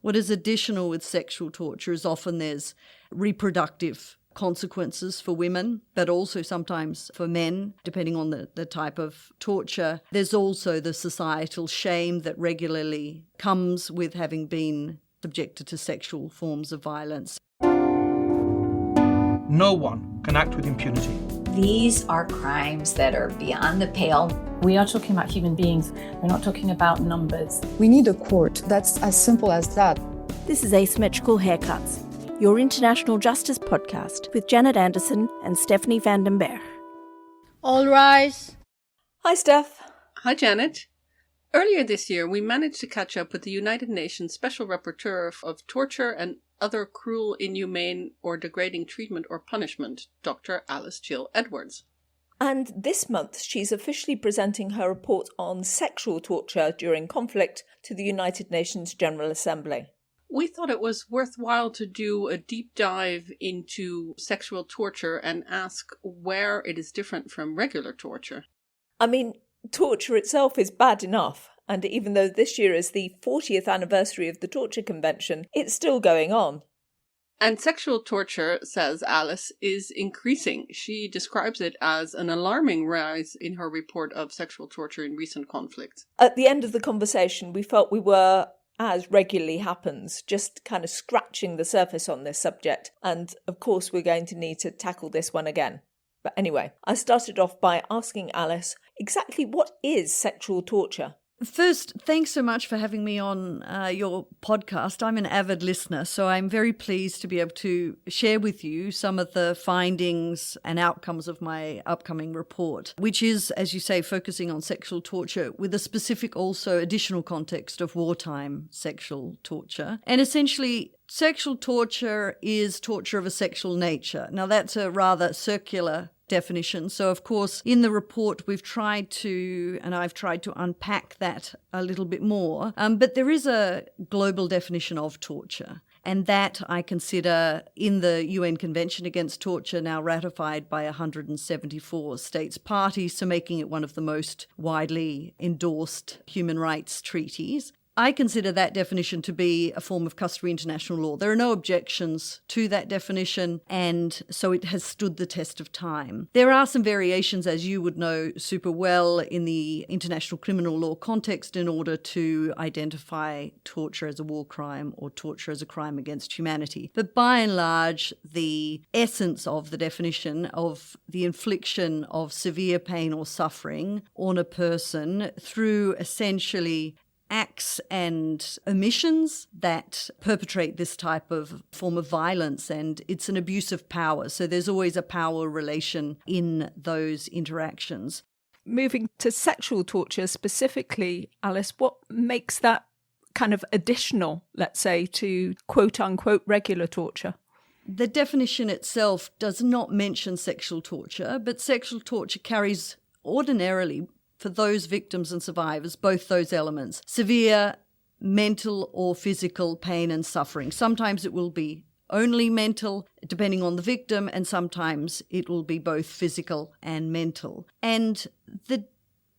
What is additional with sexual torture is often there's reproductive consequences for women, but also sometimes for men, depending on the type of torture. There's also the societal shame that regularly comes with having been subjected to sexual forms of violence. No one can act with impunity. These are crimes that are beyond the pale. We are talking about human beings. We're not talking about numbers. We need a court. That's as simple as that. This is Asymmetrical Haircuts, your international justice podcast with Janet Anderson and Stephanie van den Berg. All rise. Hi, Steph. Hi, Janet. Earlier this year, we managed to catch up with the United Nations Special Rapporteur of Torture and Other Cruel, Inhumane or Degrading Treatment or Punishment, Dr. Alice Jill Edwards. And this month, she's officially presenting her report on sexual torture during conflict to the United Nations General Assembly. We thought it was worthwhile to do a deep dive into sexual torture and ask where it is different from regular torture. I mean, torture itself is bad enough, and even though this year is the 40th anniversary of the Torture Convention, it's still going on. And sexual torture, says Alice, is increasing. She describes it as an alarming rise in her report of sexual torture in recent conflicts. At the end of the conversation, we felt we were, as regularly happens, just kind of scratching the surface on this subject. And of course, we're going to need to tackle this one again. But anyway, I started off by asking Alice exactly what is sexual torture? First, thanks so much for having me on your podcast. I'm an avid listener, so I'm very pleased to be able to share with you some of the findings and outcomes of my upcoming report, which is, as you say, focusing on sexual torture with a specific also additional context of wartime sexual torture. And essentially, sexual torture is torture of a sexual nature. Now, that's a rather circular definition. So, of course, in the report, I've tried to unpack that a little bit more. But there is a global definition of torture. And that I consider in the UN Convention Against Torture, now ratified by 174 states parties, so making it one of the most widely endorsed human rights treaties. I consider that definition to be a form of customary international law. There are no objections to that definition, and so it has stood the test of time. There are some variations, as you would know super well, in the international criminal law context in order to identify torture as a war crime or torture as a crime against humanity. But by and large, the essence of the definition of the infliction of severe pain or suffering on a person through essentially acts and omissions that perpetrate this type of form of violence, and it's an abuse of power. So there's always a power relation in those interactions. Moving to sexual torture specifically, Alice, what makes that kind of additional, let's say, to quote-unquote regular torture? The definition itself does not mention sexual torture, but sexual torture carries ordinarily, for those victims and survivors, both those elements: severe mental or physical pain and suffering. Sometimes it will be only mental, depending on the victim, and sometimes it will be both physical and mental. And the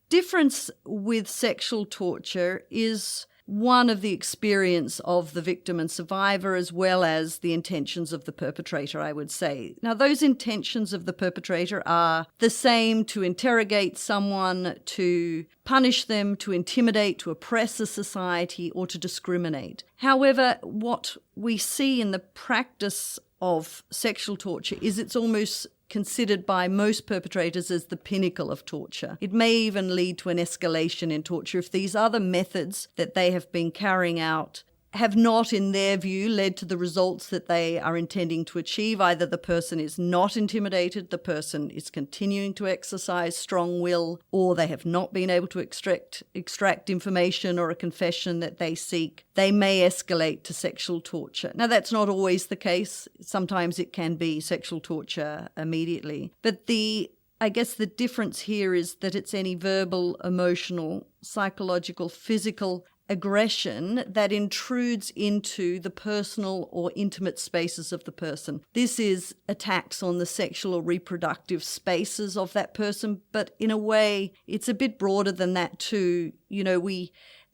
difference with sexual torture is one of the experience of the victim and survivor, as well as the intentions of the perpetrator, I would say. Now, those intentions of the perpetrator are the same: to interrogate someone, to punish them, to intimidate, to oppress a society, or to discriminate. However, what we see in the practice of sexual torture is it's almost considered by most perpetrators as the pinnacle of torture. It may even lead to an escalation in torture if these other methods that they have been carrying out have not, in their view, led to the results that they are intending to achieve. Either the person is not intimidated, the person is continuing to exercise strong will, or they have not been able to extract information or a confession that they seek. They may escalate to sexual torture. Now, that's not always the case. Sometimes it can be sexual torture immediately. But I guess the difference here is that it's any verbal, emotional, psychological, physical aggression that intrudes into the personal or intimate spaces of the person. This is attacks on the sexual or reproductive spaces of that person, but in a way, it's a bit broader than that too. You know,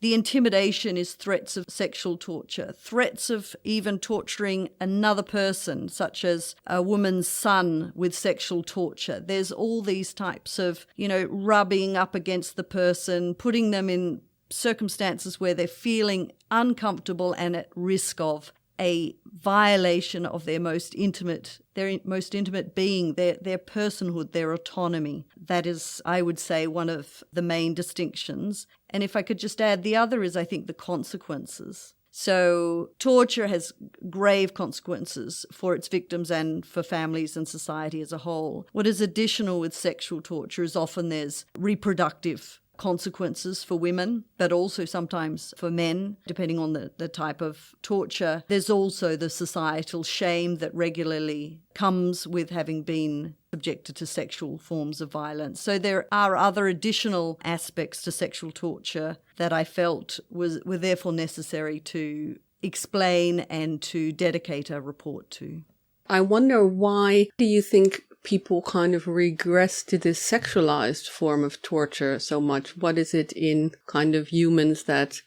The intimidation is threats of sexual torture, threats of even torturing another person, such as a woman's son with sexual torture. There's all these types of, rubbing up against the person, putting them in circumstances where they're feeling uncomfortable and at risk of a violation of their most intimate being, their personhood, their autonomy. That is, I would say, one of the main distinctions. And if I could just add, the other is, I think, the consequences. So torture has grave consequences for its victims and for families and society as a whole. What is additional with sexual torture is often there's reproductive consequences for women, but also sometimes for men, depending on the type of torture. There's also the societal shame that regularly comes with having been subjected to sexual forms of violence. So there are other additional aspects to sexual torture that I felt were therefore necessary to explain and to dedicate a report to. I wonder, why do you think people kind of regress to this sexualized form of torture so much? What is it in kind of humans that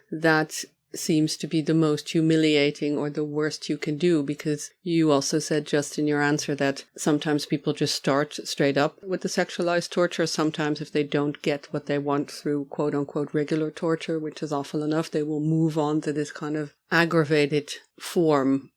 seems to be the most humiliating or the worst you can do? Because you also said just in your answer that sometimes people just start straight up with the sexualized torture. Sometimes if they don't get what they want through quote unquote regular torture, which is awful enough, they will move on to this kind of aggravated form.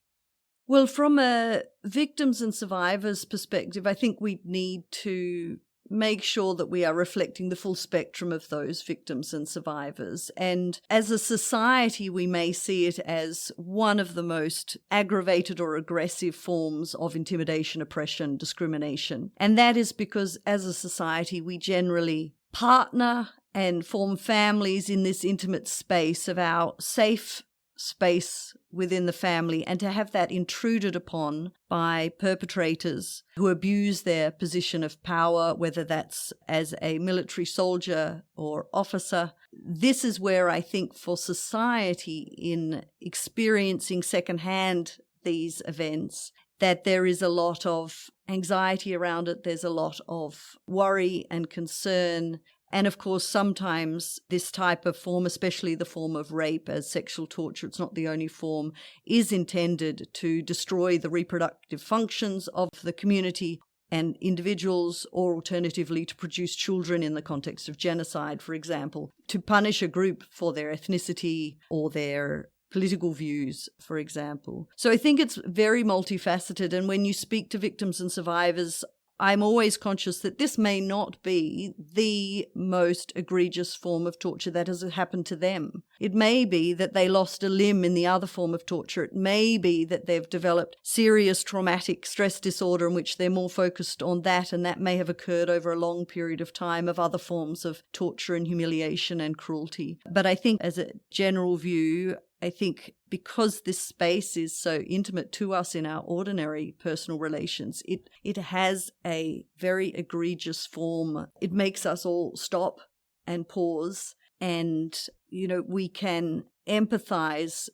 Well, from a victims and survivors perspective, I think we need to make sure that we are reflecting the full spectrum of those victims and survivors. And as a society, we may see it as one of the most aggravated or aggressive forms of intimidation, oppression, discrimination. And that is because as a society, we generally partner and form families in this intimate space of our safe space within the family, and to have that intruded upon by perpetrators who abuse their position of power, whether that's as a military soldier or officer. This is where I think for society, in experiencing secondhand these events, that there is a lot of anxiety around it, there's a lot of worry and concern. And of course, sometimes this type of form, especially the form of rape as sexual torture, it's not the only form, is intended to destroy the reproductive functions of the community and individuals, or alternatively to produce children in the context of genocide, for example, to punish a group for their ethnicity or their political views, for example. So I think it's very multifaceted. And when you speak to victims and survivors, I'm always conscious that this may not be the most egregious form of torture that has happened to them. It may be that they lost a limb in the other form of torture. It may be that they've developed serious traumatic stress disorder in which they're more focused on that, and that may have occurred over a long period of time of other forms of torture and humiliation and cruelty. But I think as a general view, I think because this space is so intimate to us in our ordinary personal relations, it has a very egregious form. It makes us all stop and pause, and, we can empathize,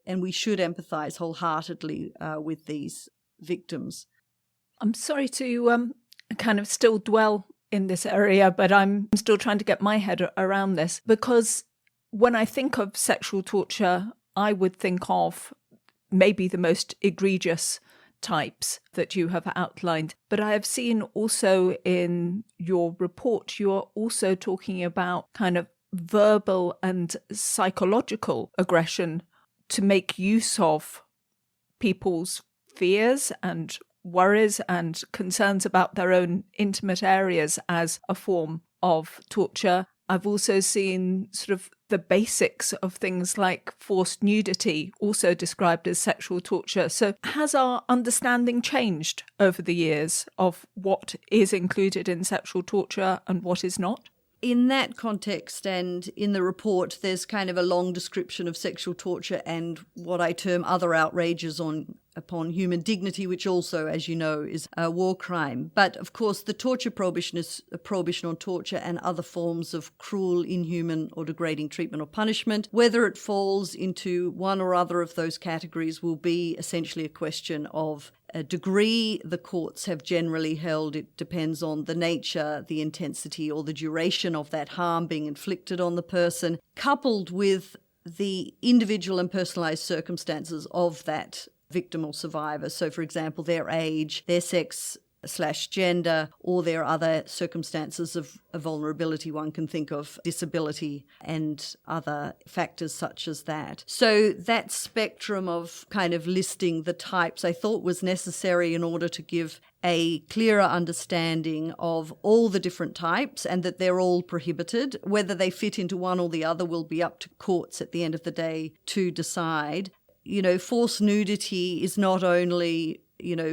and we should empathize wholeheartedly with these victims. I'm sorry to kind of still dwell in this area, but I'm still trying to get my head around this, because when I think of sexual torture, I would think of maybe the most egregious types that you have outlined. But I have seen also in your report, you are also talking about kind of verbal and psychological aggression to make use of people's fears and worries and concerns about their own intimate areas as a form of torture. I've also seen sort of the basics of things like forced nudity also described as sexual torture. So has our understanding changed over the years of what is included in sexual torture and what is not? In that context, and in the report, there's kind of a long description of sexual torture and what I term other outrages on upon human dignity, which also, as you know, is a war crime. But of course, the torture prohibition is a prohibition on torture and other forms of cruel, inhuman, or degrading treatment or punishment. Whether it falls into one or other of those categories will be essentially a question of a degree. The courts have generally held it depends on the nature, the intensity, or the duration of that harm being inflicted on the person, coupled with the individual and personalised circumstances of that victim or survivor. So, for example, their age, their sex/gender, or their other circumstances of vulnerability. One can think of disability and other factors such as that. So that spectrum of kind of listing the types I thought was necessary in order to give a clearer understanding of all the different types and that they're all prohibited. Whether they fit into one or the other will be up to courts at the end of the day to decide. Forced nudity is not only,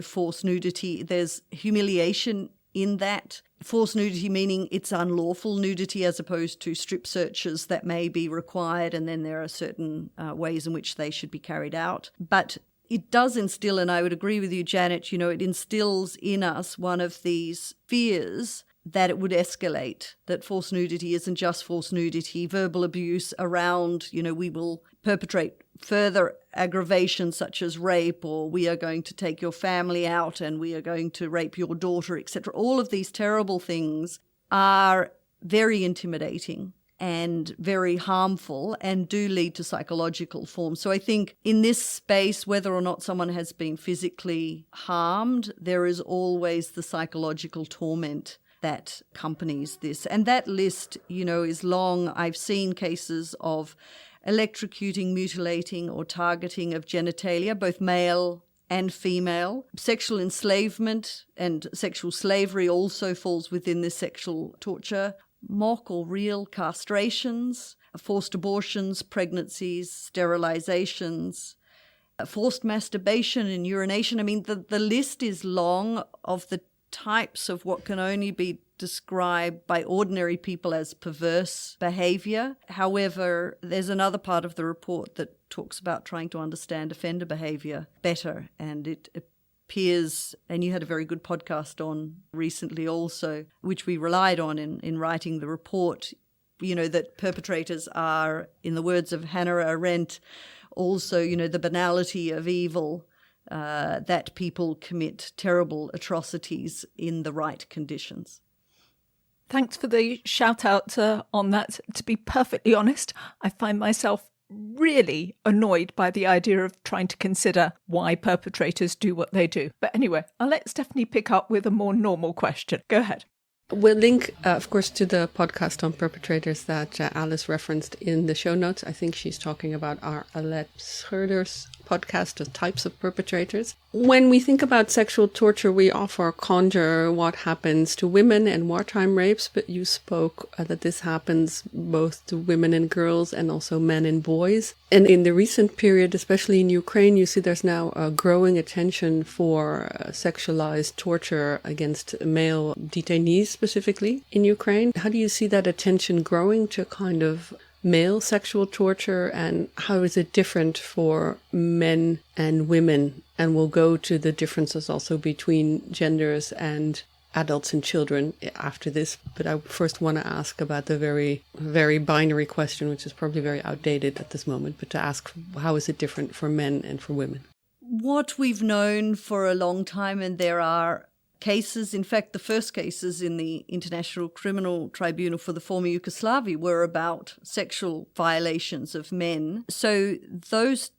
forced nudity, there's humiliation in that. Forced nudity meaning it's unlawful nudity as opposed to strip searches that may be required, and then there are certain ways in which they should be carried out. But it does instill, and I would agree with you, Janet, it instills in us one of these fears that it would escalate, that forced nudity isn't just forced nudity, verbal abuse around, we will perpetrate further aggravations such as rape, or we are going to take your family out and we are going to rape your daughter, etc. All of these terrible things are very intimidating and very harmful and do lead to psychological forms. So I think in this space, whether or not someone has been physically harmed, there is always the psychological torment that accompanies this. And that list, is long. I've seen cases of electrocuting, mutilating, or targeting of genitalia, both male and female. Sexual enslavement and sexual slavery also falls within this sexual torture. Mock or real castrations, forced abortions, pregnancies, sterilizations, forced masturbation and urination. I mean, the list is long of the types of what can only be described by ordinary people as perverse behavior. However, there's another part of the report that talks about trying to understand offender behavior better, and it appears, and you had a very good podcast on recently also, which we relied on in writing the report, that perpetrators are, in the words of Hannah Arendt, also, the banality of evil, that people commit terrible atrocities in the right conditions. Thanks for the shout out on that. To be perfectly honest, I find myself really annoyed by the idea of trying to consider why perpetrators do what they do. But anyway, I'll let Stephanie pick up with a more normal question. Go ahead. We'll link, of course, to the podcast on perpetrators that Alice referenced in the show notes. I think she's talking about our Alette Schurder's podcast of types of perpetrators. When we think about sexual torture, we often conjure what happens to women in wartime rapes, but you spoke that this happens both to women and girls and also men and boys. And in the recent period, especially in Ukraine, you see there's now a growing attention for sexualized torture against male detainees specifically in Ukraine. How do you see that attention growing to kind of male sexual torture, and how is it different for men and women? And we'll go to the differences also between genders and adults and children after this. But I first want to ask about the very, very binary question, which is probably very outdated at this moment, but to ask, how is it different for men and for women? What we've known for a long time, and there are cases, in fact, the first cases in the International Criminal Tribunal for the former Yugoslavia were about sexual violations of men. So those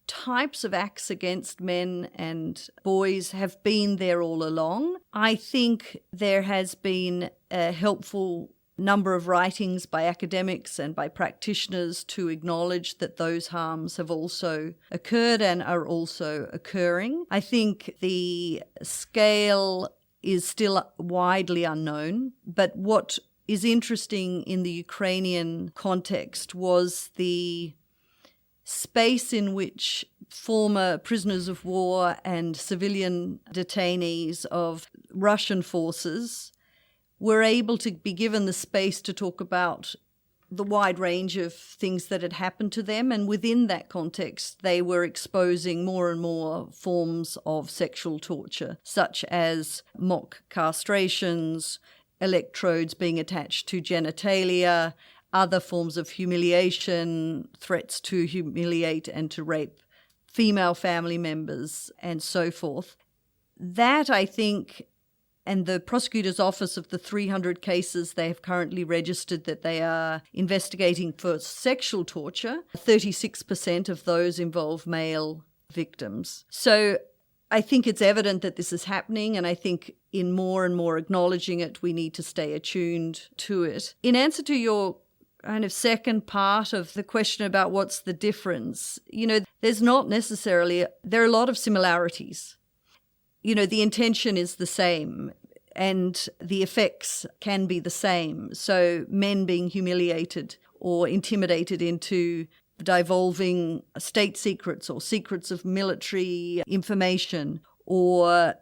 types of acts against men and boys have been there all along. I think there has been a helpful number of writings by academics and by practitioners to acknowledge that those harms have also occurred and are also occurring. I think the scale is still widely unknown, but what is interesting in the Ukrainian context was the space in which former prisoners of war and civilian detainees of Russian forces were able to be given the space to talk about the wide range of things that had happened to them. And within that context, they were exposing more and more forms of sexual torture, such as mock castrations, electrodes being attached to genitalia, other forms of humiliation, threats to humiliate and to rape female family members, and so forth. That, I think, and the prosecutor's office, of the 300 cases they have currently registered that they are investigating for sexual torture, 36% of those involve male victims. So I think it's evident that this is happening, and I think in more and more acknowledging it, we need to stay attuned to it. In answer to your kind of second part of the question about what's the difference, there's not necessarily, there are a lot of similarities. The intention is the same and the effects can be the same. So men being humiliated or intimidated into divulging state secrets or secrets of military information, or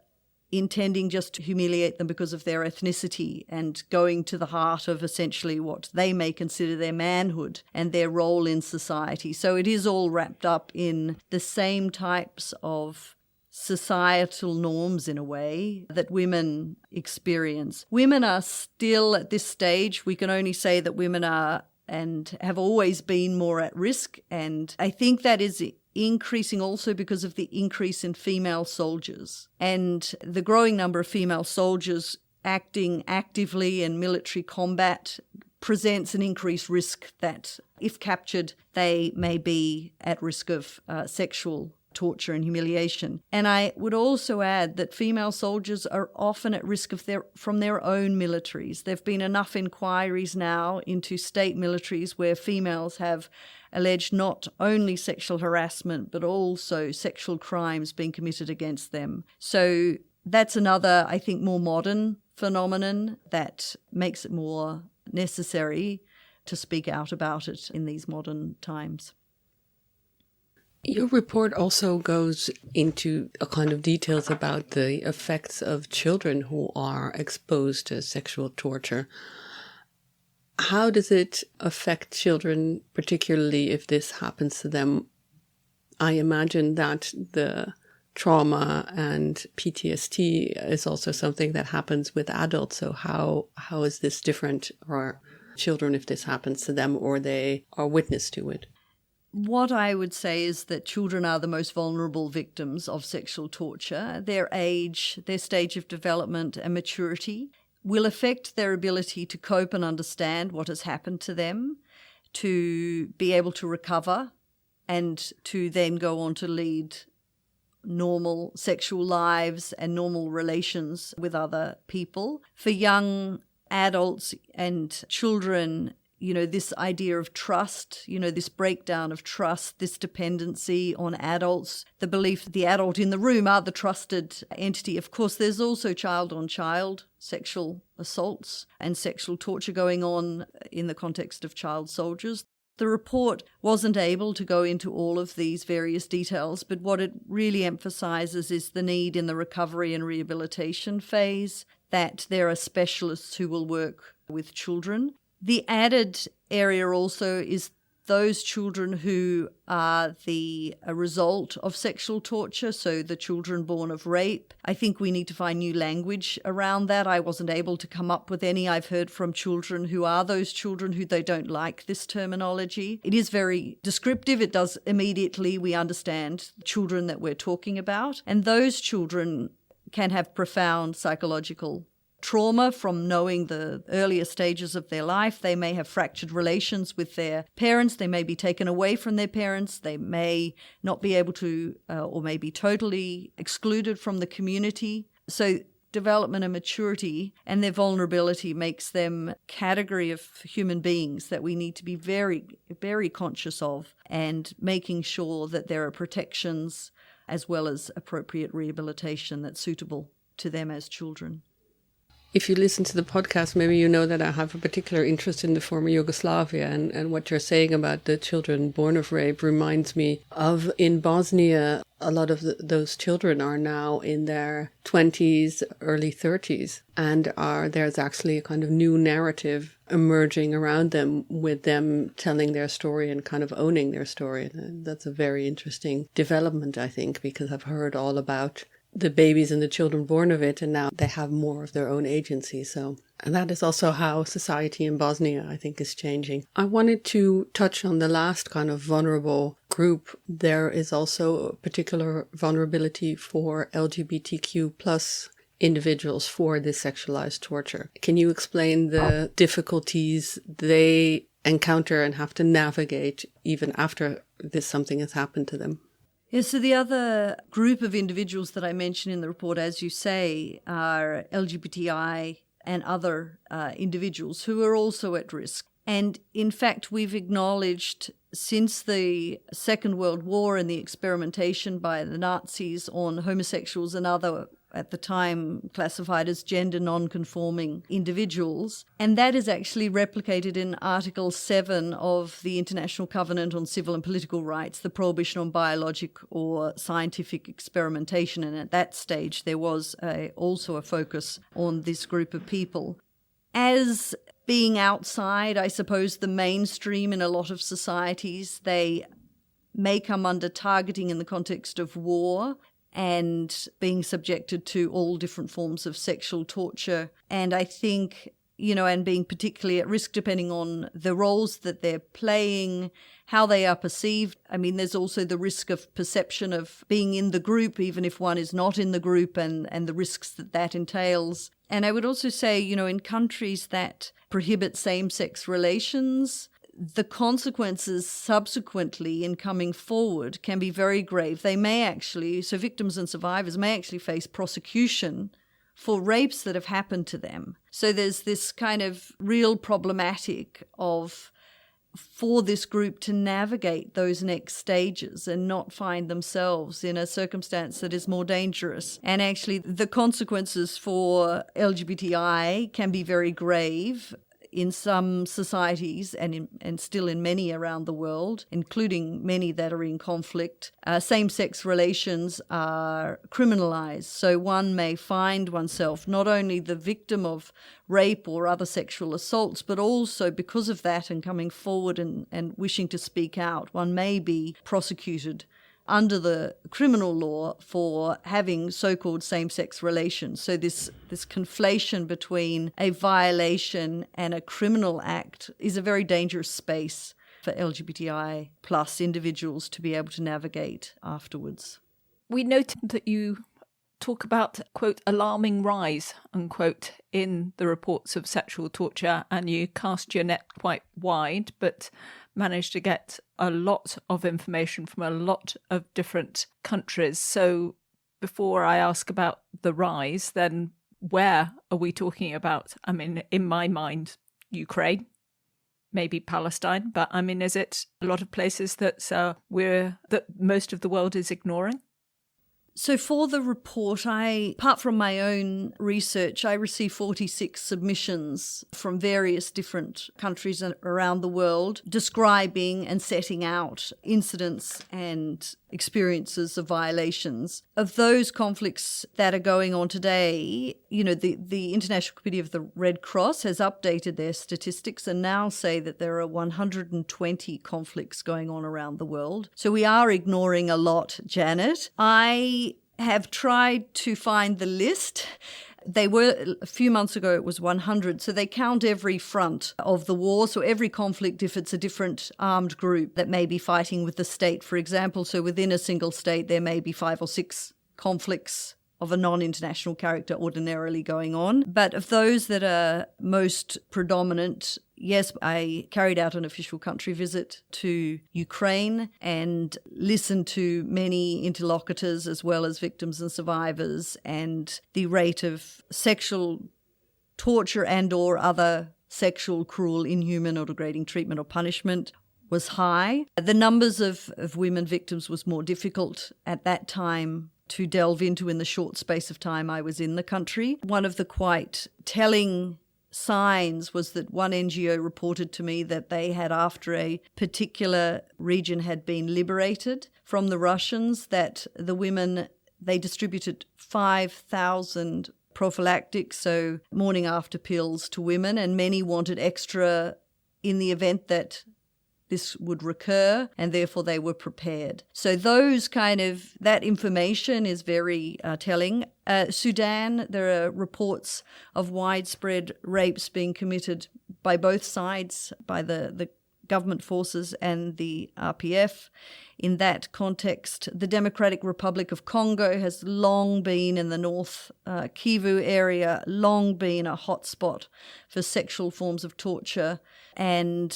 intending just to humiliate them because of their ethnicity and going to the heart of essentially what they may consider their manhood and their role in society. So it is all wrapped up in the same types of societal norms, in a way, that women experience. Women are still, at this stage, we can only say that women are and have always been more at risk. And I think that is increasing also because of the increase in female soldiers and the growing number of female soldiers acting actively in military combat presents an increased risk that, if captured, they may be at risk of sexual torture and humiliation. And I would also add that female soldiers are often at risk from their own militaries. There have been enough inquiries now into state militaries where females have alleged not only sexual harassment but also sexual crimes being committed against them. So that's another, I think, more modern phenomenon that makes it more necessary to speak out about it in these modern times. Your report also goes into a kind of details about the effects of children who are exposed to sexual torture. How does it affect children, particularly if this happens to them? I imagine that the trauma and PTSD is also something that happens with adults. So how is this different for children if this happens to them or they are witness to it? What I would say is that children are the most vulnerable victims of sexual torture. Their age, their stage of development and maturity will affect their ability to cope and understand what has happened to them, to be able to recover, and to then go on to lead normal sexual lives and normal relations with other people. For young adults and children, this idea of trust, this breakdown of trust, this dependency on adults, the belief that the adult in the room are the trusted entity. Of course, there's also child-on-child sexual assaults and sexual torture going on in the context of child soldiers. The report wasn't able to go into all of these various details, but what it really emphasizes is the need in the recovery and rehabilitation phase that there are specialists who will work with children. The added area also is those children who are a result of sexual torture, so the children born of rape. I think we need to find new language around that. I wasn't able to come up with any. I've heard from children who are those children who they don't like this terminology. It is very descriptive. It does immediately, we understand the children that we're talking about. And those children can have profound psychological trauma from knowing the earlier stages of their life. They may have fractured relations with their parents. They may be taken away from their parents. They may not be able to or may be totally excluded from the community. So development and maturity and their vulnerability makes them a category of human beings that we need to be very, very conscious of, and making sure that there are protections as well as appropriate rehabilitation that's suitable to them as children. If you listen to the podcast, maybe you know that I have a particular interest in the former Yugoslavia, and what you're saying about the children born of rape reminds me of in Bosnia. A lot of those children are now in their 20s, early 30s, and there's actually a kind of new narrative emerging around them, with them telling their story and kind of owning their story. And that's a very interesting development, I think, because I've heard all about the babies and the children born of it, and now they have more of their own agency. And that is also how society in Bosnia, I think, is changing. I wanted to touch on the last kind of vulnerable group. There is also a particular vulnerability for LGBTQ plus individuals for this sexualized torture. Can you explain the difficulties they encounter and have to navigate even after something has happened to them? Yeah, so the other group of individuals that I mentioned in the report, as you say, are LGBTI and other individuals who are also at risk. And in fact, we've acknowledged since the Second World War and the experimentation by the Nazis on homosexuals and other, at the time, classified as gender non-conforming individuals. And that is actually replicated in Article 7 of the International Covenant on Civil and Political Rights, the prohibition on biologic or scientific experimentation. And at that stage, there was also a focus on this group of people. As being outside, I suppose, the mainstream in a lot of societies, they may come under targeting in the context of war and being subjected to all different forms of sexual torture. And I think, and being particularly at risk depending on the roles that they're playing, how they are perceived. I mean, there's also the risk of perception of being in the group, even if one is not in the group, and the risks that entails. And I would also say, in countries that prohibit same-sex relations, the consequences subsequently in coming forward can be very grave. They may actually, so victims and survivors may actually face prosecution for rapes that have happened to them. So there's this kind of real problematic for this group to navigate those next stages and not find themselves in a circumstance that is more dangerous. And actually, the consequences for LGBTI can be very grave in some societies and still in many around the world, including many that are in conflict. Same-sex relations are criminalized. So one may find oneself not only the victim of rape or other sexual assaults, but also because of that and coming forward and wishing to speak out, one may be prosecuted under the criminal law for having so-called same-sex relations. So this conflation between a violation and a criminal act is a very dangerous space for LGBTI plus individuals to be able to navigate afterwards. We noted that you talk about, quote, alarming rise, unquote, in the reports of sexual torture, and you cast your net quite wide, but managed to get a lot of information from a lot of different countries. So before I ask about the rise, then where are we talking about? I mean, in my mind, Ukraine, maybe Palestine, but I mean, is it a lot of places that most of the world is ignoring? So for the report, apart from my own research, I received 46 submissions from various different countries around the world describing and setting out incidents and experiences of violations. Of those conflicts that are going on today, the International Committee of the Red Cross has updated their statistics and now say that there are 120 conflicts going on around the world. So we are ignoring a lot, Janet. I have tried to find the list. They were, a few months ago, it was 100. So they count every front of the war. So every conflict, if it's a different armed group that may be fighting with the state, for example. So within a single state, there may be 5 or 6 conflicts of a non-international character ordinarily going on. But of those that are most predominant, yes, I carried out an official country visit to Ukraine and listened to many interlocutors as well as victims and survivors, and the rate of sexual torture and or other sexual, cruel, inhuman or degrading treatment or punishment was high. The numbers of women victims was more difficult at that time to delve into in the short space of time I was in the country. One of the quite telling signs was that one NGO reported to me that they had, after a particular region had been liberated from the Russians, that the women, they distributed 5,000 prophylactics, so morning after pills, to women, and many wanted extra in the event that this would recur, and therefore they were prepared. So that information is very telling. Sudan, there are reports of widespread rapes being committed by both sides, by the government forces and the RPF. In that context, the Democratic Republic of Congo has long been, in the North Kivu area, long been a hotspot for sexual forms of torture. And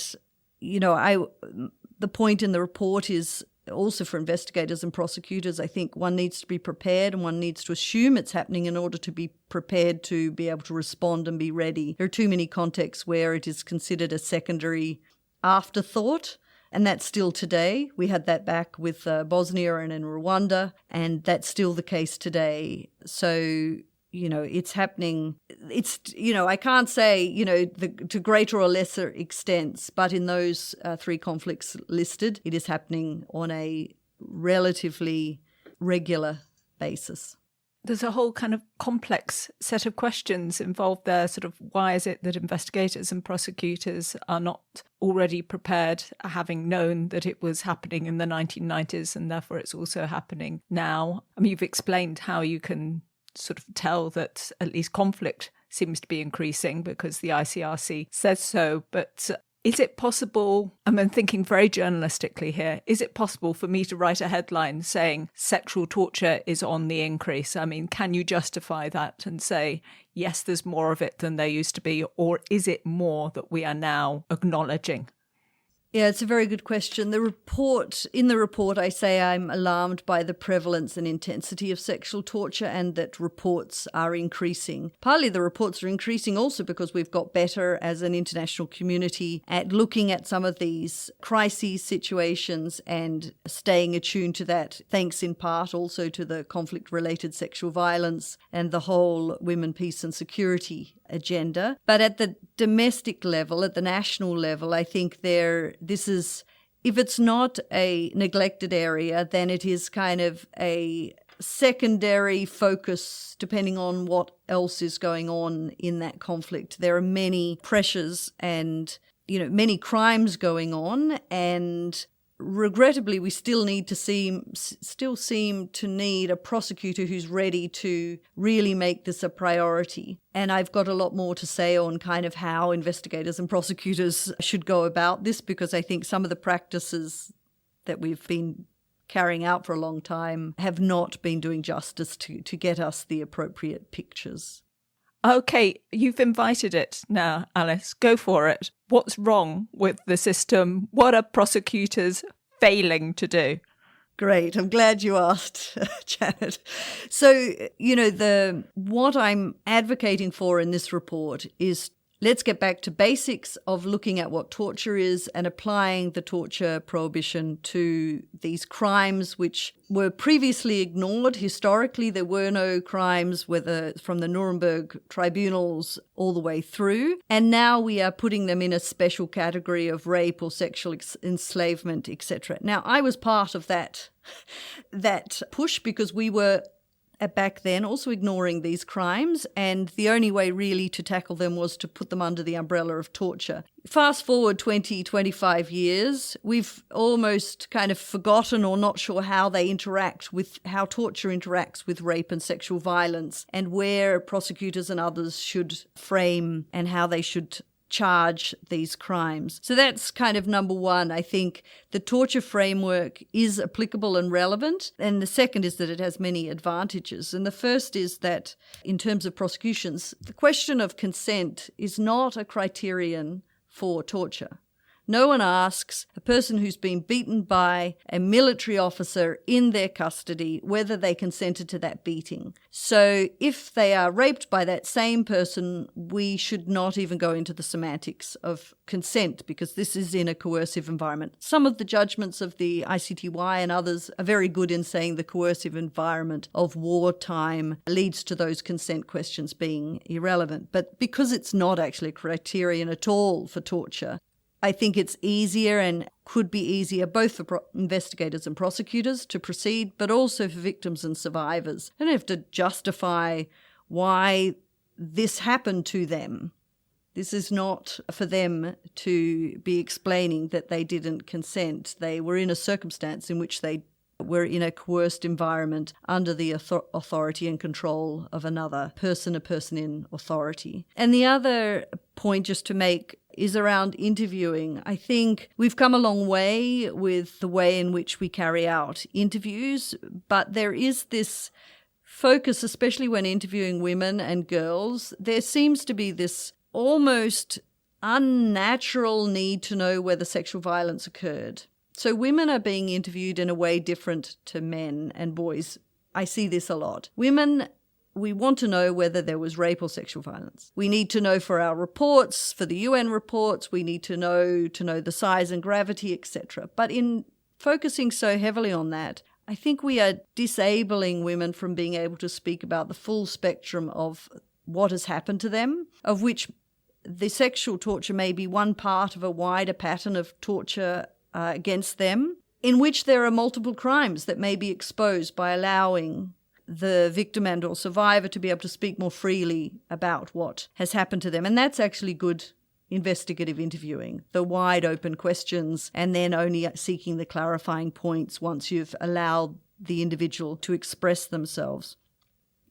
the point in the report is also for investigators and prosecutors. I think one needs to be prepared and one needs to assume it's happening in order to be prepared to be able to respond and be ready. There are too many contexts where it is considered a secondary afterthought, and that's still today. We had that back with Bosnia and in Rwanda, and that's still the case today. So it's happening. It's, I can't say, to greater or lesser extents, but in those three conflicts listed, it is happening on a relatively regular basis. There's a whole kind of complex set of questions involved there. Sort of, why is it that investigators and prosecutors are not already prepared, having known that it was happening in the 1990s and therefore it's also happening now? I mean, you've explained how you can sort of tell that at least conflict seems to be increasing because the ICRC says so. But is it possible, I'm thinking very journalistically here, is it possible for me to write a headline saying sexual torture is on the increase? I mean, can you justify that and say, yes, there's more of it than there used to be, or is it more that we are now acknowledging? Yeah, it's a very good question. In the report, I say I'm alarmed by the prevalence and intensity of sexual torture and that reports are increasing. Partly the reports are increasing also because we've got better as an international community at looking at some of these crisis situations and staying attuned to that, thanks in part also to the conflict-related sexual violence and the whole women, peace and security agenda. But at the domestic level, at the national level, I think this is, if it's not a neglected area, then it is kind of a secondary focus depending on what else is going on in that conflict. There are many pressures and, many crimes going on, and regrettably, we still seem to need a prosecutor who's ready to really make this a priority. And I've got a lot more to say on kind of how investigators and prosecutors should go about this, because I think some of the practices that we've been carrying out for a long time have not been doing justice to get us the appropriate pictures. Okay, you've invited it now, Alice. Go for it. What's wrong with the system? What are prosecutors failing to do? Great. I'm glad you asked, Janet. So, what I'm advocating for in this report is let's get back to basics of looking at what torture is and applying the torture prohibition to these crimes which were previously ignored. Historically, there were no crimes, whether from the Nuremberg tribunals all the way through. And now we are putting them in a special category of rape or sexual enslavement, etc. Now, I was part of that push because we were back then also ignoring these crimes, and the only way really to tackle them was to put them under the umbrella of torture. Fast forward 20, 25 years, we've almost kind of forgotten or not sure how torture interacts with rape and sexual violence, and where prosecutors and others should frame and how they should charge these crimes. So that's kind of number one. I think the torture framework is applicable and relevant. And the second is that it has many advantages. And the first is that in terms of prosecutions, the question of consent is not a criterion for torture. No one asks a person who's been beaten by a military officer in their custody whether they consented to that beating. So if they are raped by that same person, we should not even go into the semantics of consent, because this is in a coercive environment. Some of the judgments of the ICTY and others are very good in saying the coercive environment of wartime leads to those consent questions being irrelevant. But because it's not actually a criterion at all for torture, I think it's easier and could be easier both for investigators and prosecutors to proceed, but also for victims and survivors. They don't have to justify why this happened to them. This is not for them to be explaining that they didn't consent. They were in a circumstance in which they were in a coerced environment under the authority and control of another person, a person in authority. And the other point just to make is around interviewing. I think we've come a long way with the way in which we carry out interviews, but there is this focus, especially when interviewing women and girls, there seems to be this almost unnatural need to know whether sexual violence occurred. So women are being interviewed in a way different to men and boys. I see this a lot. Women, we want to know whether there was rape or sexual violence. We need to know for our reports, for the UN reports, we need to know the size and gravity, etc. But in focusing so heavily on that, I think we are disabling women from being able to speak about the full spectrum of what has happened to them, of which the sexual torture may be one part of a wider pattern of torture against them, in which there are multiple crimes that may be exposed by allowing the victim and or survivor to be able to speak more freely about what has happened to them. And that's actually good investigative interviewing, the wide open questions, and then only seeking the clarifying points once you've allowed the individual to express themselves.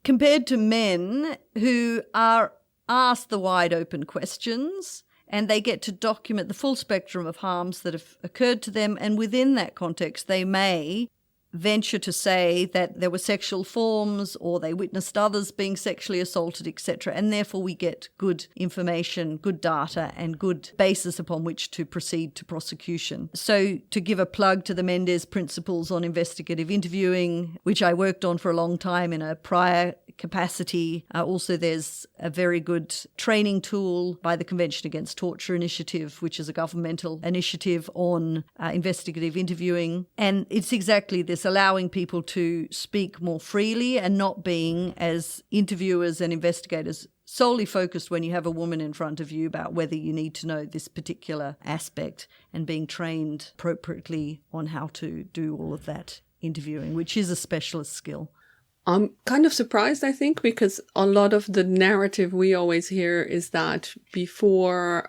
Compared to men who are asked the wide open questions, and they get to document the full spectrum of harms that have occurred to them, and within that context they may venture to say that there were sexual forms or they witnessed others being sexually assaulted, etc. And therefore we get good information, good data, and good basis upon which to proceed to prosecution. So to give a plug to the Mendes Principles on Investigative Interviewing, which I worked on for a long time in a prior capacity. Also, there's a very good training tool by the Convention Against Torture Initiative, which is a governmental initiative on investigative interviewing. And it's exactly this, allowing people to speak more freely and not being, as interviewers and investigators, solely focused when you have a woman in front of you about whether you need to know this particular aspect, and being trained appropriately on how to do all of that interviewing, which is a specialist skill. I'm kind of surprised, I think, because a lot of the narrative we always hear is that before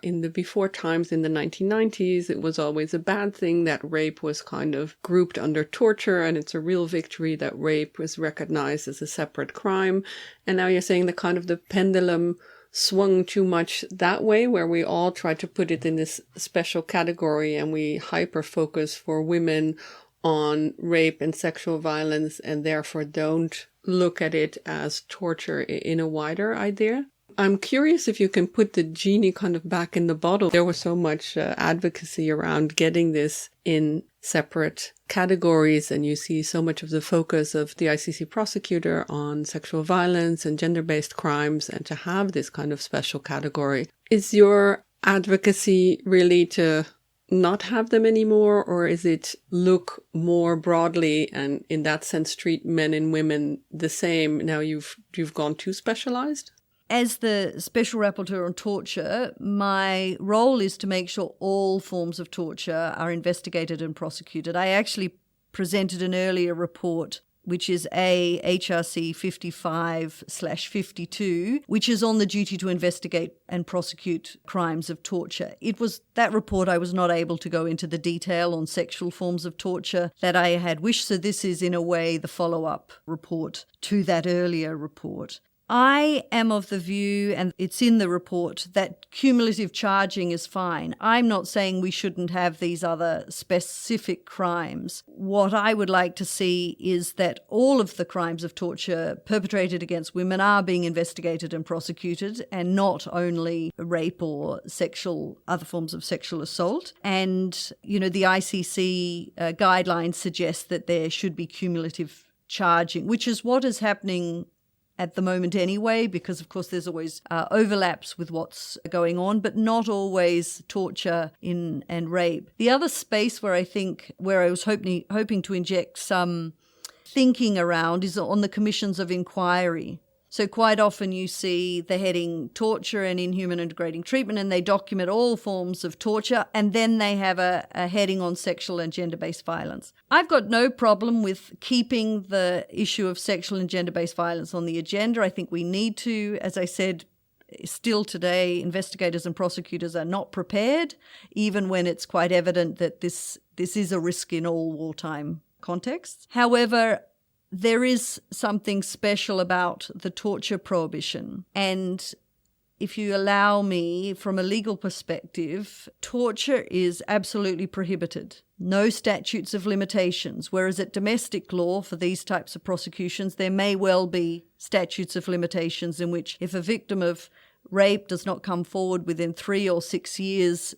times in the 1990s, it was always a bad thing that rape was kind of grouped under torture, and it's a real victory that rape was recognized as a separate crime. And now you're saying the pendulum swung too much that way, where we all try to put it in this special category and we hyper-focus for women on rape and sexual violence, and therefore don't look at it as torture in a wider idea. I'm curious if you can put the genie kind of back in the bottle. There was so much advocacy around getting this in separate categories, and you see so much of the focus of the ICC prosecutor on sexual violence and gender-based crimes, and to have this kind of special category. Is your advocacy really to not have them anymore, or is it look more broadly and in that sense treat men and women the same? Now you've gone too specialized? As the Special Rapporteur on Torture, my role is to make sure all forms of torture are investigated and prosecuted. I actually presented an earlier report, which is HRC 55/52, which is on the duty to investigate and prosecute crimes of torture. It was that report I was not able to go into the detail on sexual forms of torture that I had wished, so this is in a way the follow-up report to that earlier report. I am of the view, and it's in the report, that cumulative charging is fine. I'm not saying we shouldn't have these other specific crimes. What I would like to see is that all of the crimes of torture perpetrated against women are being investigated and prosecuted, and not only rape or other forms of sexual assault. And, the ICC guidelines suggest that there should be cumulative charging, which is what is happening at the moment anyway, because of course there's always overlaps with what's going on, but not always torture and rape. The other space where I was hoping to inject some thinking around is on the commissions of inquiry. So quite often you see the heading torture and inhuman and degrading treatment, and they document all forms of torture, and then they have a heading on sexual and gender-based violence. I've got no problem with keeping the issue of sexual and gender-based violence on the agenda. I think we need to, as I said, still today, investigators and prosecutors are not prepared, even when it's quite evident that this is a risk in all wartime contexts. However, there is something special about the torture prohibition. And if you allow me, from a legal perspective, torture is absolutely prohibited. No statutes of limitations, whereas at domestic law, for these types of prosecutions, there may well be statutes of limitations in which if a victim of rape does not come forward within 3 or 6 years,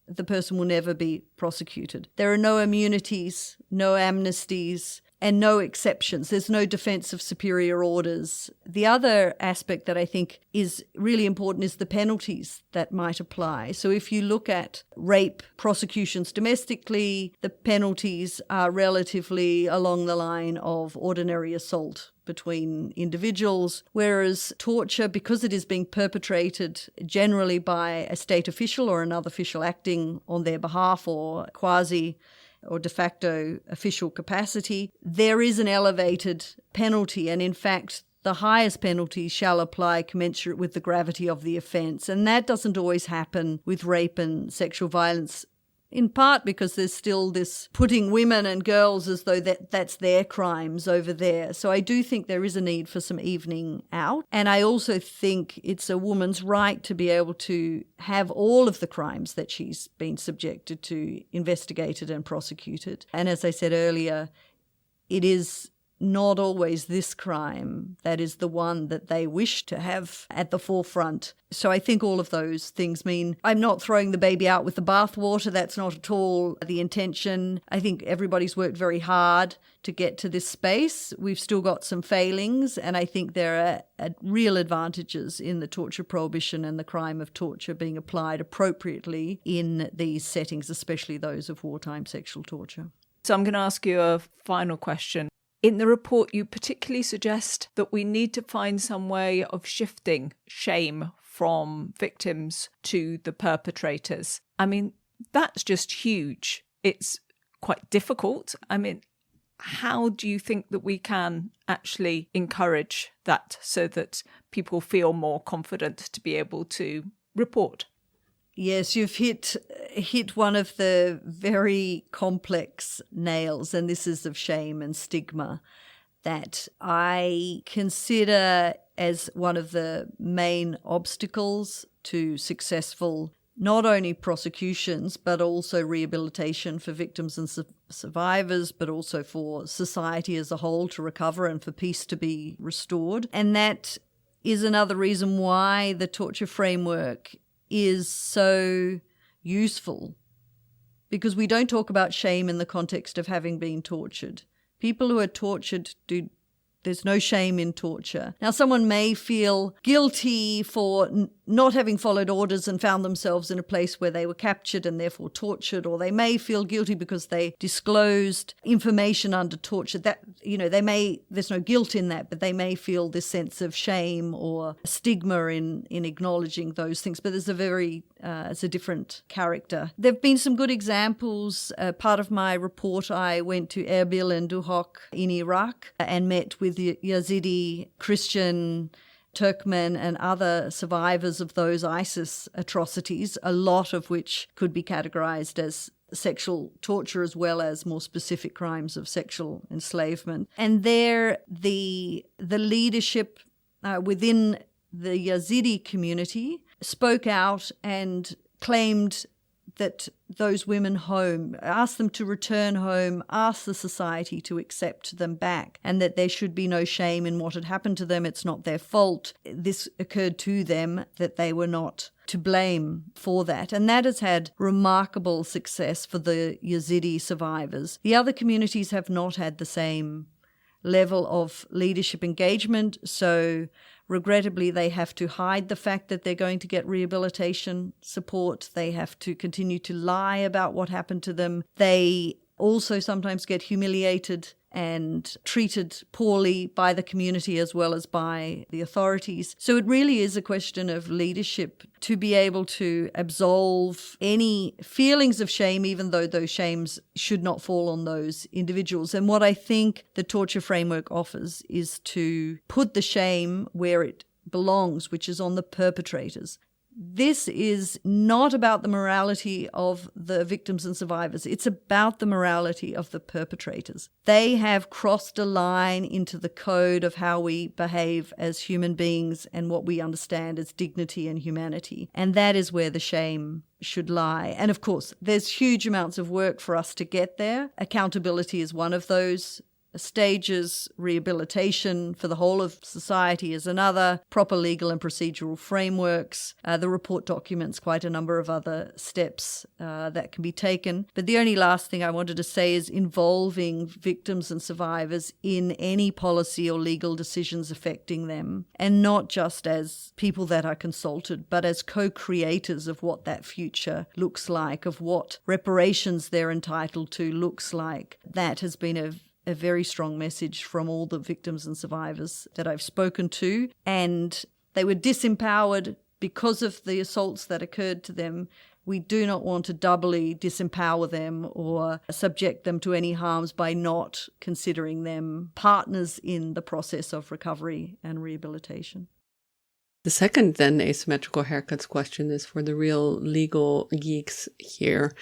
the person will never be prosecuted. There are no immunities, no amnesties, and no exceptions. There's no defense of superior orders. The other aspect that I think is really important is the penalties that might apply. So if you look at rape prosecutions domestically, the penalties are relatively along the line of ordinary assault between individuals, whereas torture, because it is being perpetrated generally by a state official or another official acting on their behalf or quasi or de facto official capacity, there is an elevated penalty. And in fact, the highest penalty shall apply commensurate with the gravity of the offence. And that doesn't always happen with rape and sexual violence, in part because there's still this putting women and girls as though that's their crimes over there. So I do think there is a need for some evening out. And I also think it's a woman's right to be able to have all of the crimes that she's been subjected to investigated and prosecuted. And as I said earlier, it is not always this crime that is the one that they wish to have at the forefront. So I think all of those things mean I'm not throwing the baby out with the bathwater. That's not at all the intention. I think everybody's worked very hard to get to this space. We've still got some failings, and I think there are real advantages in the torture prohibition and the crime of torture being applied appropriately in these settings, especially those of wartime sexual torture. So I'm going to ask you a final question. In the report, you particularly suggest that we need to find some way of shifting shame from victims to the perpetrators. I mean, that's just huge. It's quite difficult. I mean, how do you think that we can actually encourage that so that people feel more confident to be able to report? Yes, you've hit one of the very complex nails, and this is of shame and stigma, that I consider as one of the main obstacles to successful not only prosecutions, but also rehabilitation for victims and survivors, but also for society as a whole to recover and for peace to be restored. And that is another reason why the torture framework is so useful, because we don't talk about shame in the context of having been tortured. People who are tortured there's no shame in torture. Now, someone may feel guilty for not having followed orders and found themselves in a place where they were captured and therefore tortured, or they may feel guilty because they disclosed information under torture. That, there's no guilt in that, but they may feel this sense of shame or stigma in acknowledging those things. But there's it's a different character. There have been some good examples. Part of my report, I went to Erbil and Duhok in Iraq and met with the Yazidi, Christian, Turkmen and other survivors of those ISIS atrocities, a lot of which could be categorized as sexual torture as well as more specific crimes of sexual enslavement. And there, the leadership within the Yazidi community spoke out and claimed that those women asked them to return home, asked the society to accept them back, and that there should be no shame in what had happened to them. It's not their fault. This occurred to them, that they were not to blame for that. And that has had remarkable success for the Yazidi survivors. The other communities have not had the same level of leadership engagement, so regrettably they have to hide the fact that they're going to get rehabilitation support. They have to continue to lie about what happened to them. They also sometimes get humiliated and treated poorly by the community as well as by the authorities. So it really is a question of leadership to be able to absolve any feelings of shame, even though those shames should not fall on those individuals. And what I think the torture framework offers is to put the shame where it belongs, which is on the perpetrators. This is not about the morality of the victims and survivors. It's about the morality of the perpetrators. They have crossed a line into the code of how we behave as human beings and what we understand as dignity and humanity. And that is where the shame should lie. And of course, there's huge amounts of work for us to get there. Accountability is one of those stages, rehabilitation for the whole of society is another, proper legal and procedural frameworks. The report documents quite a number of other steps that can be taken. But the only last thing I wanted to say is involving victims and survivors in any policy or legal decisions affecting them, and not just as people that are consulted, but as co-creators of what that future looks like, of what reparations they're entitled to looks like. That has been a very strong message from all the victims and survivors that I've spoken to. And they were disempowered because of the assaults that occurred to them. We do not want to doubly disempower them or subject them to any harms by not considering them partners in the process of recovery and rehabilitation. The second then asymmetrical haircuts question is for the real legal geeks here,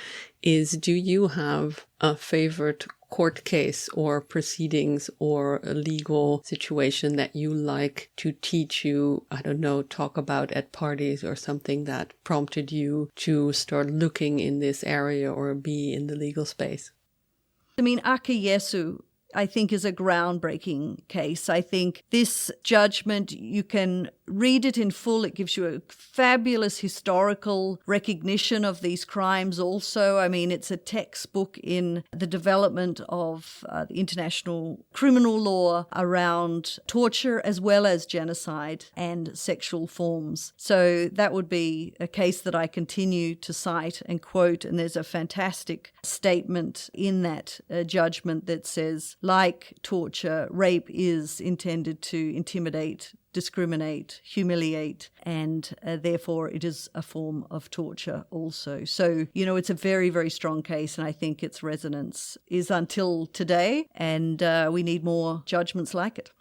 is do you have a favorite court case or proceedings or a legal situation that you like to teach you, I don't know, talk about at parties, or something that prompted you to start looking in this area or be in the legal space? I mean, Akayesu, I think, is a groundbreaking case. I think this judgment, you can read it in full. It gives you a fabulous historical recognition of these crimes also. I mean, it's a textbook in the development of the international criminal law around torture as well as genocide and sexual forms. So that would be a case that I continue to cite and quote. And there's a fantastic statement in that judgment that says, like torture, rape is intended to intimidate, discriminate, humiliate, and therefore it is a form of torture also. So, it's a very, very strong case, and I think its resonance is until today, and we need more judgments like it.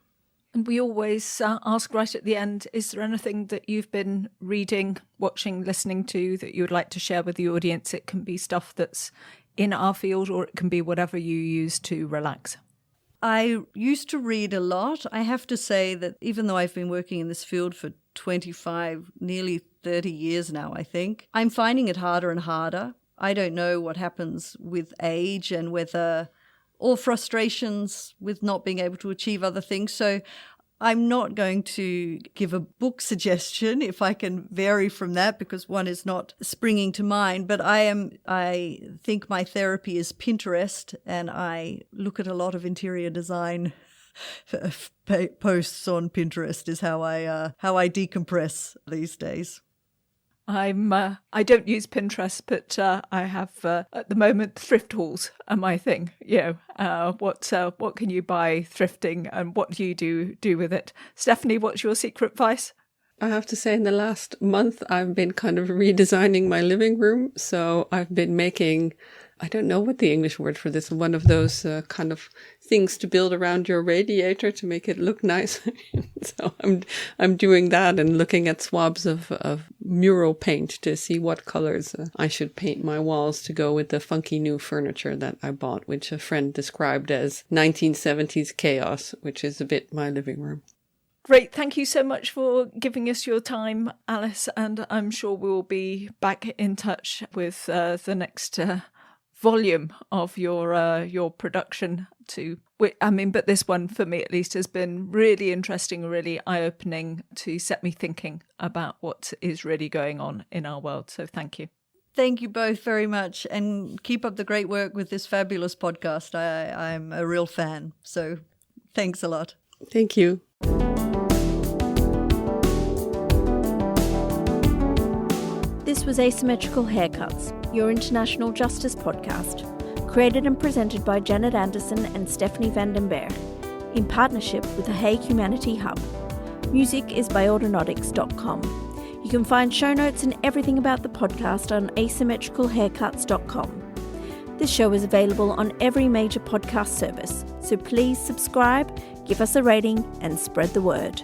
And we always ask right at the end, is there anything that you've been reading, watching, listening to that you would like to share with the audience? It can be stuff that's in our field, or it can be whatever you use to relax. I used to read a lot. I have to say that even though I've been working in this field for 25, nearly 30 years now, I think, I'm finding it harder and harder. I don't know what happens with age and whether, or frustrations with not being able to achieve other things. So I'm not going to give a book suggestion if I can vary from that, because one is not springing to mind. But I think my therapy is Pinterest, and I look at a lot of interior design posts on Pinterest is how I decompress these days. I don't use Pinterest, but I have at the moment thrift hauls are my thing. What can you buy thrifting, and what do you do with it? Stephanie, what's your secret vice? I have to say, in the last month, I've been kind of redesigning my living room. So I've been making, I don't know what the English word for this, one of those kind of things to build around your radiator to make it look nice. So I'm doing that and looking at swabs of mural paint to see what colors I should paint my walls to go with the funky new furniture that I bought, which a friend described as 1970s chaos, which is a bit my living room. Great. Thank you so much for giving us your time, Alice. And I'm sure we'll be back in touch with the next volume of your production too. But this one, for me at least, has been really interesting, really eye-opening to set me thinking about what is really going on in our world. So thank you. Thank you both very much, and keep up the great work with this fabulous podcast. I'm a real fan, so thanks a lot. Thank you. This was Asymmetrical Haircuts, your international justice podcast, created and presented by Janet Anderson and Stephanie van den Berg, in partnership with the Hague Humanity Hub. Music is by Autonautics.com. You can find show notes and everything about the podcast on asymmetricalhaircuts.com. This show is available on every major podcast service, so please subscribe, give us a rating, and spread the word.